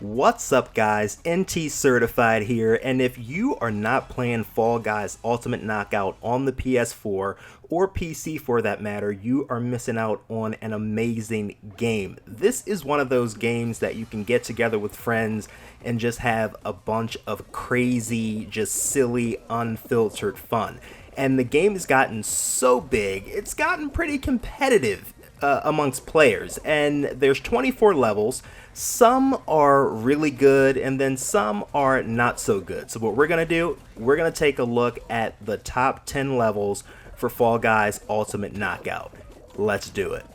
What's up guys, NT Certified here, and if you are not playing Fall Guys Ultimate Knockout on the PS4 or PC for that matter, you are missing out on an amazing game. This is one of those games that you can get together with friends and just have a bunch of crazy, just silly, unfiltered fun. And the game has gotten so big, it's gotten pretty competitive amongst players, and there's 24 levels. Some are really good and then some are not so good. So what we're gonna do, we're gonna take a look at the top 10 levels for Fall Guys Ultimate Knockout. Let's do it.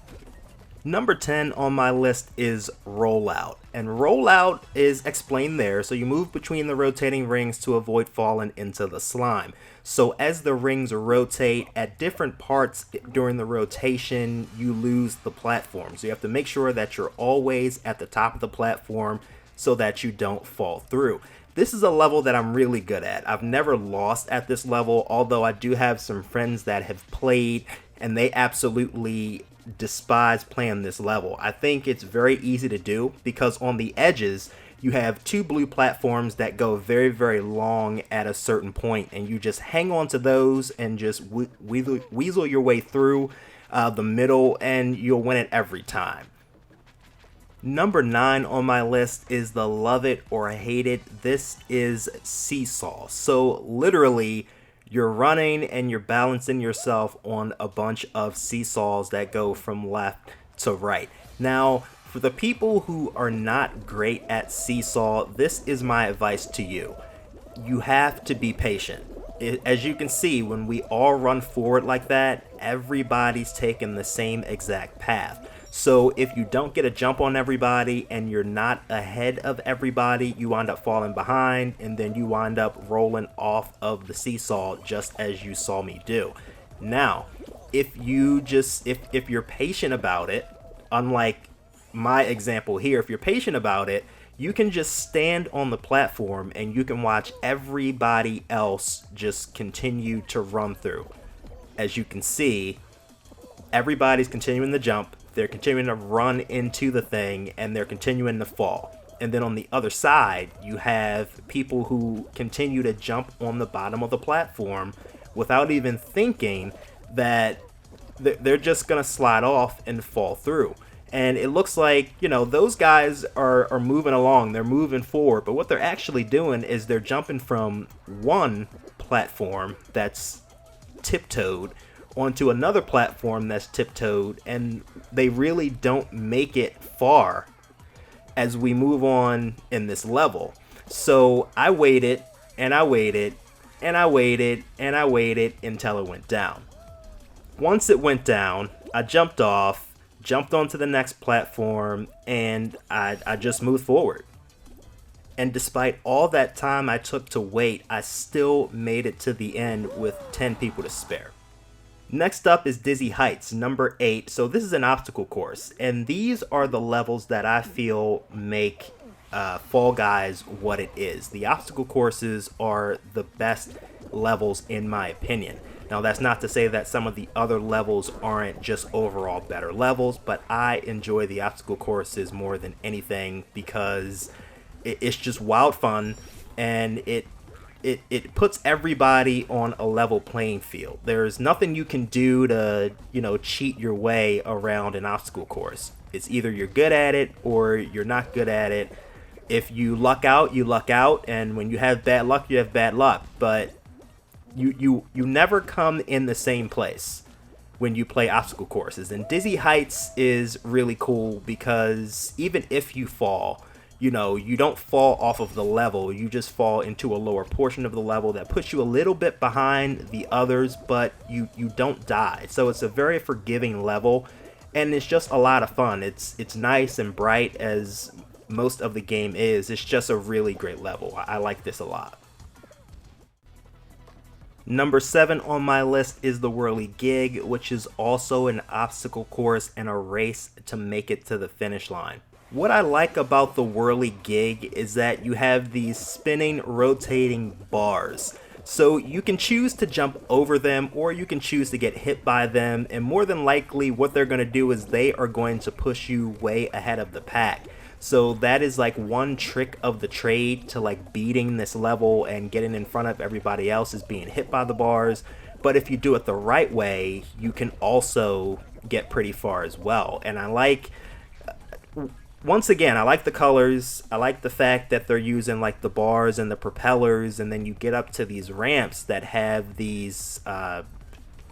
Number 10 on my list is Rollout, and Rollout is explained there. So you move between the rotating rings to avoid falling into the slime. So as the rings rotate at different parts during the rotation, you lose the platform. So you have to make sure that you're always at the top of the platform so that you don't fall through. This is a level that I'm really good at. I've never lost at this level, although I do have some friends that have played and they absolutely despise playing this level. I think it's very easy to do because on the edges you have two blue platforms that go very long at a certain point, and you just hang on to those and just weasel your way through the middle, and you'll win it every time. Number 9 on my list is the Love It or Hate It. This is Seesaw. So literally you're running and you're balancing yourself on a bunch of seesaws that go from left to right. Now, for the people who are not great at seesaw, this is my advice to you. You have to be patient. As you can see, when we all run forward like that, everybody's taking the same exact path. So if you don't get a jump on everybody and you're not ahead of everybody, you wind up falling behind and then you wind up rolling off of the seesaw just as you saw me do. Now, if you're patient about it, unlike my example here, if you're patient about it, you can just stand on the platform and you can watch everybody else just continue to run through. As you can see, everybody's continuing to jump. They're continuing to run into the thing and they're continuing to fall. And then on the other side, you have people who continue to jump on the bottom of the platform without even thinking that they're just going to slide off and fall through. And it looks like, you know, those guys are moving along, they're moving forward, but what they're actually doing is they're jumping from one platform that's tiptoed onto another platform that's tiptoed, and they really don't make it far as we move on in this level. So I waited and I waited and I waited and I waited until it went down. Once it went down, I jumped off, jumped onto the next platform, and I just moved forward. And despite all that time I took to wait, I still made it to the end with 10 people to spare. Next up is Dizzy Heights, number 8. So this is an obstacle course, and these are the levels that I feel make Fall Guys what it is. The obstacle courses are the best levels in my opinion. Now that's not to say that some of the other levels aren't just overall better levels, but I enjoy the obstacle courses more than anything because it's just wild fun, and it puts everybody on a level playing field. There's nothing you can do to, cheat your way around an obstacle course. It's either you're good at it or you're not good at it. If you luck out, you luck out, and when you have bad luck, you have bad luck. But you never come in the same place when you play obstacle courses. And Dizzy Heights is really cool because even if you fall, you don't fall off of the level, you just fall into a lower portion of the level that puts you a little bit behind the others, but you don't die. So it's a very forgiving level, and it's just a lot of fun. It's nice and bright as most of the game is. It's just a really great level. I like this a lot. Number 7 on my list is TheWhirlygig, which is also an obstacle course and a race to make it to the finish line. What I like about TheWhirlygig is that you have these spinning, rotating bars. So you can choose to jump over them, or you can choose to get hit by them, and more than likely what they're going to do is they are going to push you way ahead of the pack. So that is like one trick of the trade to like beating this level and getting in front of everybody else, is being hit by the bars. But if you do it the right way, you can also get pretty far as well. And I like, once again, I like the colors. I like the fact that they're using like the bars and the propellers, and then you get up to these ramps that have these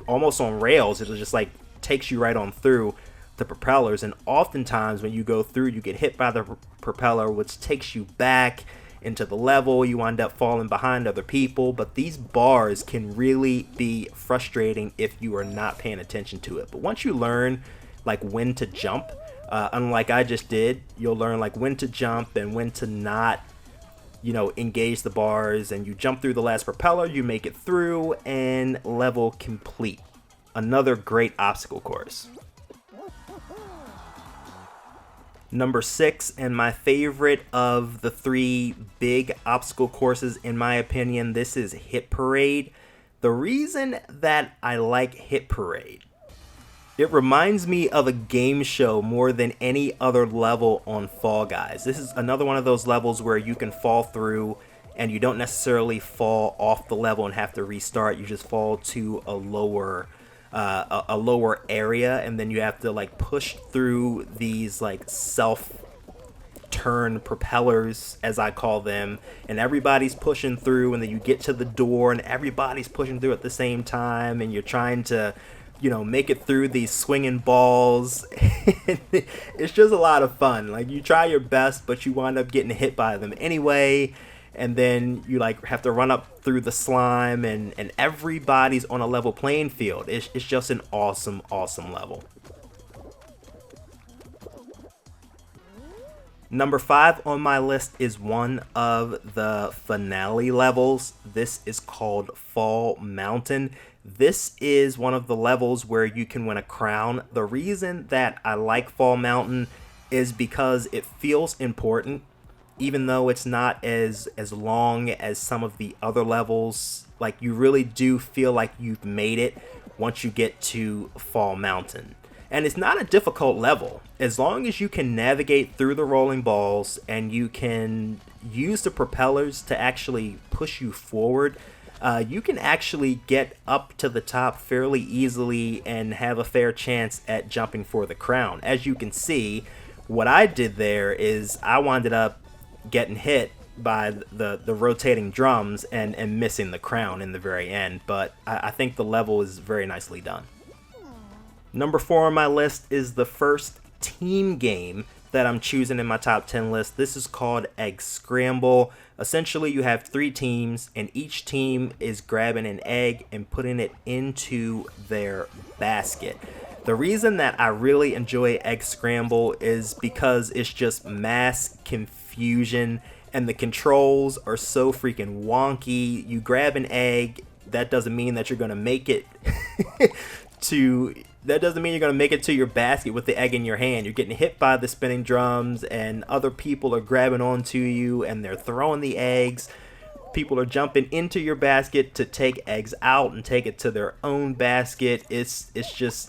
almost on rails. It'll just like takes you right on through the propellers, and oftentimes when you go through, you get hit by the propeller, which takes you back into the level. You wind up falling behind other people. But these bars can really be frustrating if you are not paying attention to it. But once you learn like when to jump, unlike I just did, you'll learn like when to jump and when to not, you know, engage the bars, and you jump through the last propeller, you make it through, and level complete. Another great obstacle course. Number 6, and my favorite of the 3 big obstacle courses in my opinion, this is Hit Parade. The reason that I like Hit Parade, it reminds me of a game show more than any other level on Fall Guys. This is another one of those levels where you can fall through and you don't necessarily fall off the level and have to restart. You just fall to a lower area, and then you have to like push through these like self turn propellers, as I call them, and everybody's pushing through, and then you get to the door and everybody's pushing through at the same time, and you're trying to, you know, make it through these swinging balls. It's just a lot of fun. Like, you try your best, but you wind up getting hit by them anyway. And then you like have to run up through the slime, and everybody's on a level playing field. It's just an awesome level. Number 5 on my list is one of the finale levels. This is called Fall Mountain. This is one of the levels where you can win a crown. The reason that I like Fall Mountain is because it feels important. Even though it's not as long as some of the other levels, like, you really do feel like you've made it once you get to Fall Mountain. And it's not a difficult level. As long as you can navigate through the rolling balls and you can use the propellers to actually push you forward, you can actually get up to the top fairly easily and have a fair chance at jumping for the crown. As you can see, what I did there is I wound up getting hit by the rotating drums and missing the crown in the very end, but I think the level is very nicely done. Number 4 on my list is the first team game that I'm choosing in my top 10 list. This is called Egg Scramble. Essentially, you have 3 teams, and each team is grabbing an egg and putting it into their basket. The reason that I really enjoy Egg Scramble is because it's just mass confusion, and the controls are so freaking wonky. You grab an egg, that doesn't mean that you're going to make it to your basket with the egg in your hand. You're getting hit by the spinning drums, and other people are grabbing onto you and they're throwing the eggs. People are jumping into your basket to take eggs out and take it to their own basket. It's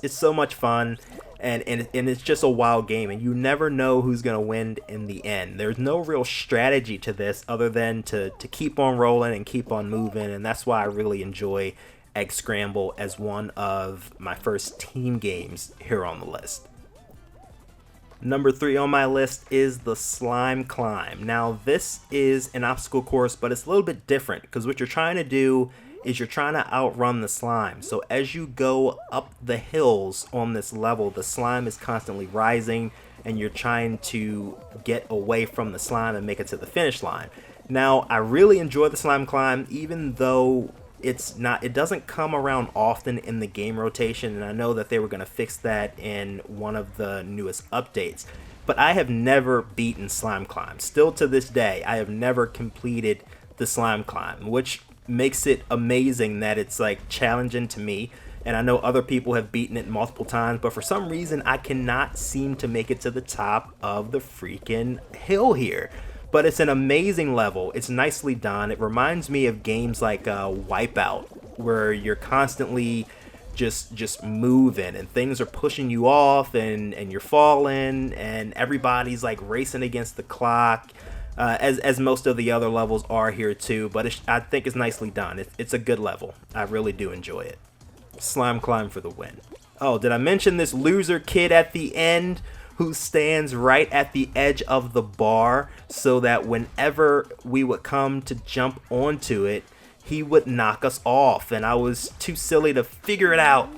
so much fun, and it's just a wild game, and you never know who's gonna win in the end. There's no real strategy to this other than to keep on rolling and keep on moving, and that's why I really enjoy Egg Scramble as one of my first team games here on the list. Number 3 on my list is the Slime Climb. Now, this is an obstacle course, but it's a little bit different because what you're trying to do is you're trying to outrun the slime. So as you go up the hills on this level, the slime is constantly rising, and you're trying to get away from the slime and make it to the finish line. Now, I really enjoy the Slime Climb, even though it doesn't come around often in the game rotation, and I know that they were going to fix that in one of the newest updates, but I have never beaten Slime Climb. Still to this day, I have never completed the Slime Climb, which makes it amazing that it's like challenging to me, and I know other people have beaten it multiple times, but for some reason I cannot seem to make it to the top of the freaking hill here. But it's an amazing level. It's nicely done. It reminds me of games like Wipeout, where you're constantly just moving, and things are pushing you off, and you're falling, and everybody's like racing against the clock, as most of the other levels are here too. But I think it's nicely done. It's a good level. I really do enjoy it. Slime Climb for the win. Oh, did I mention this loser kid at the end who stands right at the edge of the bar so that whenever we would come to jump onto it, he would knock us off, and I was too silly to figure it out.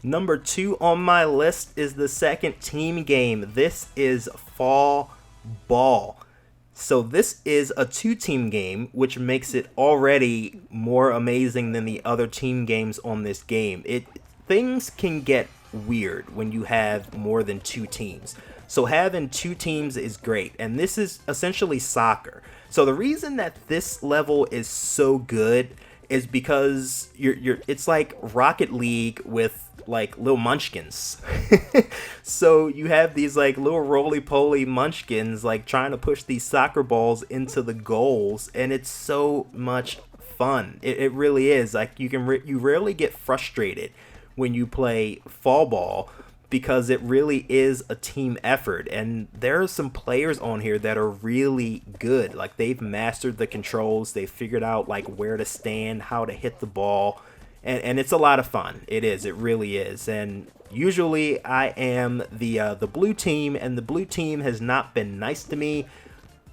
Number 2 on my list is the second team game. This is Fall Ball. So this is a 2-team game, which makes it already more amazing than the other team games on this game. Things can get weird when you have more than 2 teams. So having 2 teams is great, and this is essentially soccer. So the reason that this level is so good is because it's like Rocket League with like little munchkins. So you have these like little roly-poly munchkins like trying to push these soccer balls into the goals, and it's so much fun. It really is. Like you rarely get frustrated when you play Fall Ball, because it really is a team effort, and there are some players on here that are really good. Like they've mastered the controls, they've figured out like where to stand, how to hit the ball, and it's a lot of fun. It really is. And usually I am the blue team, and the blue team has not been nice to me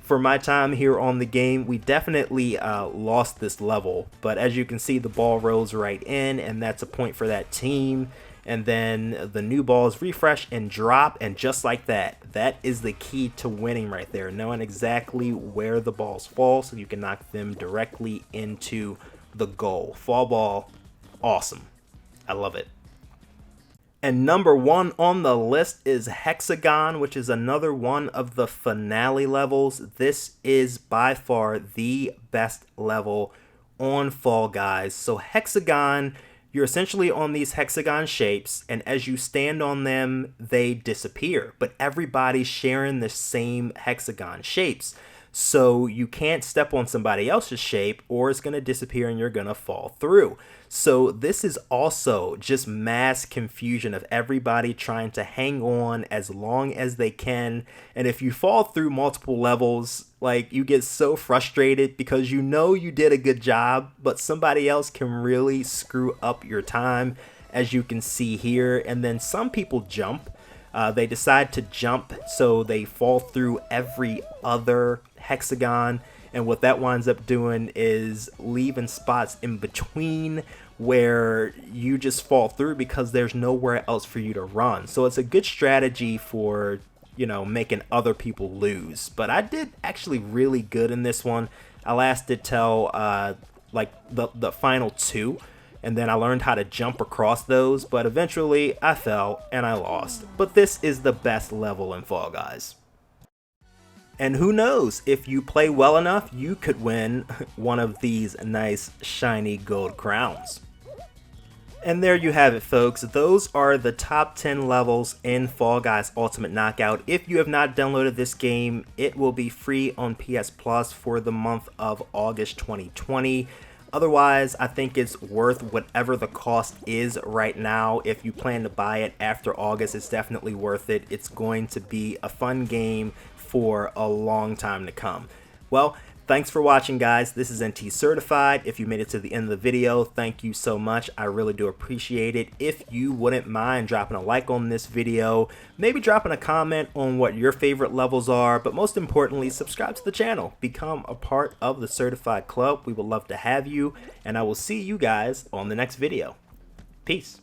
for my time here on the game. We definitely lost this level, but as you can see, the ball rolls right in, and that's a point for that team. And then the new balls refresh and drop, and just like that, that is the key to winning right there, knowing exactly where the balls fall so you can knock them directly into the goal. Fall Ball, awesome. I love it. And number 1 on the list is Hexagon, which is another one of the finale levels. This is by far the best level on Fall Guys. So Hexagon, you're essentially on these hexagon shapes, and as you stand on them, they disappear. But everybody's sharing the same hexagon shapes. So you can't step on somebody else's shape, or it's going to disappear and you're going to fall through. So this is also just mass confusion of everybody trying to hang on as long as they can. And if you fall through multiple levels, like you get so frustrated because you know you did a good job, but somebody else can really screw up your time, as you can see here. And then some people jump. They decide to jump, so they fall through every other hexagon, and what that winds up doing is leaving spots in between where you just fall through because there's nowhere else for you to run. So it's a good strategy for, you know, making other people lose. But I did actually really good in this one. I lasted till like the final 2. And then I learned how to jump across those, but eventually I fell and I lost. But this is the best level in Fall Guys. And who knows, if you play well enough, you could win one of these nice shiny gold crowns. And there you have it, folks. Those are the top 10 levels in Fall Guys Ultimate Knockout. If you have not downloaded this game, it will be free on PS Plus for the month of August 2020. Otherwise, I think it's worth whatever the cost is right now. If you plan to buy it after August, it's definitely worth it. It's going to be a fun game for a long time to come. Well, thanks for watching, guys. This is NT Certified. If you made it to the end of the video, thank you so much. I really do appreciate it. If you wouldn't mind dropping a like on this video, maybe dropping a comment on what your favorite levels are, but most importantly, subscribe to the channel. Become a part of the Certified Club. We would love to have you, and I will see you guys on the next video. Peace.